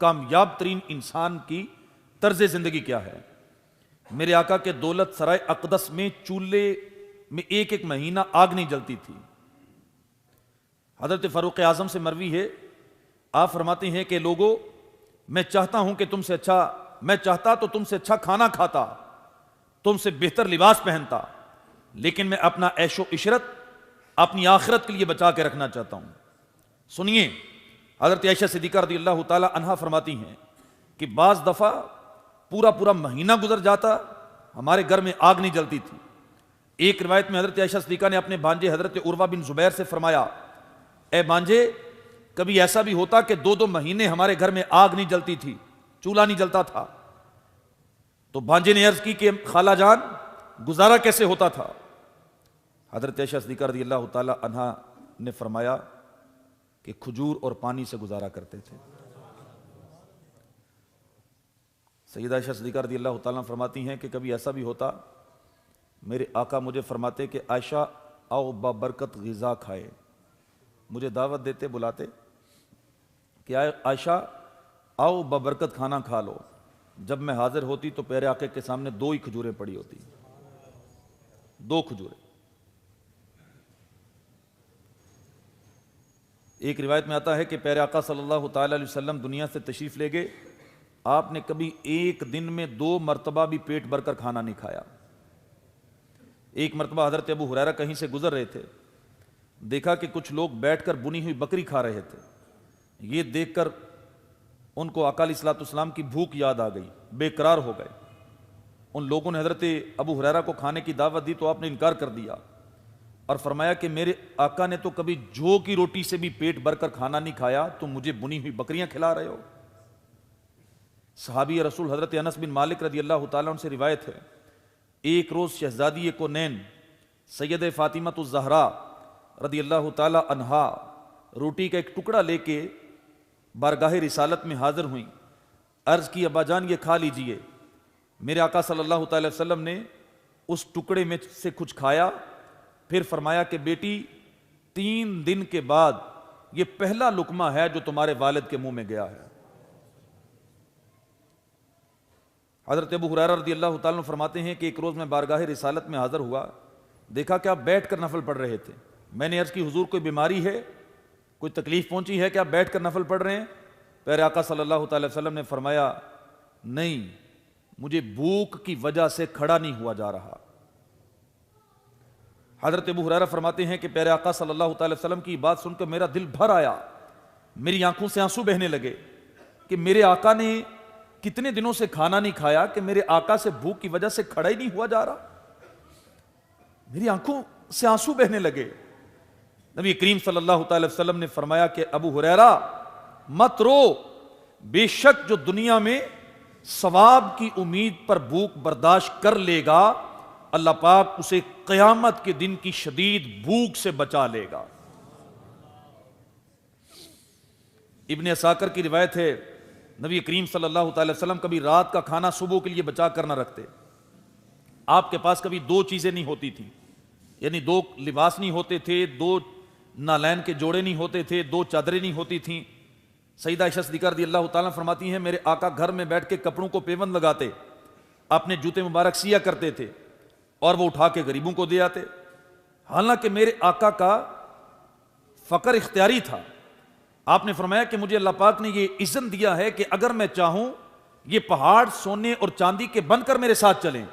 کامیاب ترین انسان کی طرز زندگی کیا ہے۔ میرے آقا کے دولت سرائے اقدس میں چولہے میں ایک ایک مہینہ آگ نہیں جلتی تھی۔ حضرت فاروق اعظم سے مروی ہے، آپ فرماتے ہیں کہ لوگوں، میں چاہتا ہوں کہ میں چاہتا تو تم سے اچھا کھانا کھاتا، تم سے بہتر لباس پہنتا، لیکن میں اپنا عیش و عشرت اپنی آخرت کے لیے بچا کے رکھنا چاہتا ہوں۔ سنیے، حضرت عائشہ صدیقہ رضی اللہ تعالی عنہا فرماتی ہیں کہ بعض دفعہ پورا مہینہ گزر جاتا، ہمارے گھر میں آگ نہیں جلتی تھی۔ ایک روایت میں حضرت عائشہ صدیقہ نے اپنے بھانجے حضرت عروہ بن زبیر سے فرمایا، اے بھانجے، کبھی ایسا بھی ہوتا کہ 2 مہینے ہمارے گھر میں آگ نہیں جلتی تھی، چولہا نہیں جلتا تھا۔ تو بھانجے نے عرض کی کہ خالہ جان، گزارا کیسے ہوتا تھا؟ حضرت عائشہ صدیقہ رضی اللہ تعالی عنہا نے فرمایا کہ کھجور اور پانی سے گزارا کرتے تھے۔ سیدہ عائشہ صدیقہ رضی اللہ تعالیٰ فرماتی ہیں کہ کبھی ایسا بھی ہوتا، میرے آقا مجھے فرماتے کہ عائشہ آؤ بابرکت غذا کھائے، مجھے دعوت دیتے، بلاتے کہ عائشہ آؤ بابرکت کھانا کھا لو۔ جب میں حاضر ہوتی تو پیارے آقا کے سامنے 2 ہی کھجوریں پڑی ہوتی، 2 کھجوریں۔ ایک روایت میں آتا ہے کہ پیارے آقا صلی اللہ تعالی علیہ وسلم دنیا سے تشریف لے گئے، آپ نے کبھی ایک دن میں 2 مرتبہ بھی پیٹ بھر کر کھانا نہیں کھایا۔ ایک مرتبہ حضرت ابو ہریرہ کہیں سے گزر رہے تھے، دیکھا کہ کچھ لوگ بیٹھ کر بنی ہوئی بکری کھا رہے تھے۔ یہ دیکھ کر ان کو آقا علیہ الصلوۃ والسلام کی بھوک یاد آ گئی، بے قرار ہو گئے۔ ان لوگوں نے حضرت ابو ہریرہ کو کھانے کی دعوت دی تو آپ نے انکار کر دیا اور فرمایا کہ میرے آقا نے تو کبھی جو کی روٹی سے بھی پیٹ بھر کر کھانا نہیں کھایا، تم مجھے بنی ہوئی بکریاں کھلا رہے ہو۔ صحابی رسول حضرت انس بن مالک رضی اللہ تعالیٰ عنہ سے روایت ہے، ایک روز شہزادی کونین سید فاطمۃ الزہرا رضی اللہ تعالی عنہا روٹی کا ایک ٹکڑا لے کے بارگاہ رسالت میں حاضر ہوئیں۔ عرض کی ابا جان یہ کھا لیجئے۔ میرے آقا صلی اللہ تعالی وسلم نے اس ٹکڑے میں سے کچھ کھایا، پھر فرمایا کہ بیٹی 3 دن کے بعد یہ پہلا لقمہ ہے جو تمہارے والد کے منہ میں گیا ہے۔ حضرت ابو ہریرہ رضی اللہ تعالیٰ عنہ فرماتے ہیں کہ ایک روز میں بارگاہ رسالت میں حاضر ہوا، دیکھا کہ آپ بیٹھ کر نفل پڑھ رہے تھے۔ میں نے عرض کی حضور کوئی بیماری ہے، کوئی تکلیف پہنچی ہے کہ آپ بیٹھ کر نفل پڑھ رہے ہیں؟ پیارے آقا صلی اللہ تعالی وسلم نے فرمایا نہیں، مجھے بھوک کی وجہ سے کھڑا نہیں ہوا جا رہا۔ حضرت ابو ہریرہ فرماتے ہیں کہ پیارے آقا صلی اللہ تعالی وسلم کی بات سن کر میرا دل بھر آیا، میری آنکھوں سے آنسو بہنے لگے کہ میرے آقا نے کتنے دنوں سے کھانا نہیں کھایا کہ میرے آقا سے بھوک کی وجہ سے کھڑا ہی نہیں ہوا جا رہا۔ میری آنکھوں سے آنسو بہنے لگے۔ نبی کریم صلی اللہ تعالی وسلم نے فرمایا کہ ابو ہریرہ مت رو، بے شک جو دنیا میں ثواب کی امید پر بھوک برداشت کر لے گا، اللہ پاک اسے قیامت کے دن کی شدید بھوک سے بچا لے گا۔ ابن اساکر کی روایت ہے، نبی کریم صلی اللہ تعالی وسلم کبھی رات کا کھانا صبح کے لیے بچا کر نہ رکھتے۔ آپ کے پاس کبھی 2 چیزیں نہیں ہوتی تھی، یعنی 2 لباس نہیں ہوتے تھے، 2 نالین کے جوڑے نہیں ہوتے تھے، 2 چادریں نہیں ہوتی تھیں۔ سیدہ عائشہ صدیقہ رضی اللہ تعالیٰ فرماتی ہیں میرے آقا گھر میں بیٹھ کے کپڑوں کو پیوند لگاتے، اپنے جوتے مبارک سیا کرتے تھے اور وہ اٹھا کے غریبوں کو دے آتے۔ حالانکہ میرے آقا کا فقر اختیاری تھا، آپ نے فرمایا کہ مجھے اللہ پاک نے یہ اذن دیا ہے کہ اگر میں چاہوں یہ پہاڑ سونے اور چاندی کے بن کر میرے ساتھ چلیں،